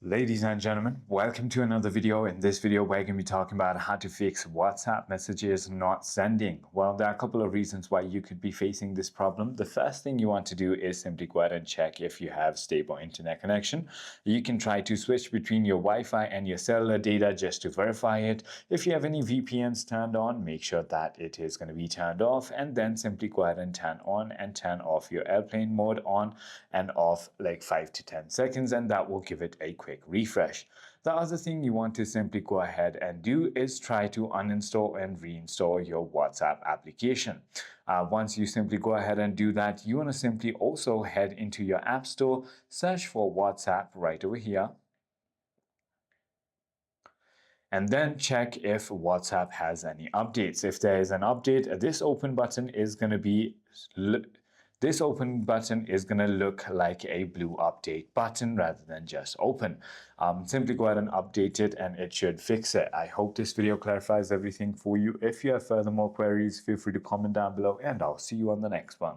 Ladies and gentlemen, welcome to another video. In this video, we're going to be talking about how to fix WhatsApp messages not sending. Well, there are a couple of reasons why you could be facing this problem. The first thing you want to do is simply go ahead and check if you have stable internet connection. You can try to switch between your Wi-Fi and your cellular data just to verify it. If you have any VPNs turned on, make sure that it is going to be turned off, and then simply go ahead and turn on and turn off your airplane mode on and off like 5 to 10 seconds, and that will give it a quick refresh. The other thing you want to simply go ahead and do is try to uninstall and reinstall your WhatsApp application. Once you simply go ahead and do that, you want to simply also head into your App Store, search for WhatsApp right over here, and then check if WhatsApp has any updates. If there is an update, this open button is going to look like a blue update button rather than just open. Simply go ahead and update it and it should fix it. I hope this video clarifies everything for you. If you have further more queries, feel free to comment down below and I'll see you on the next one.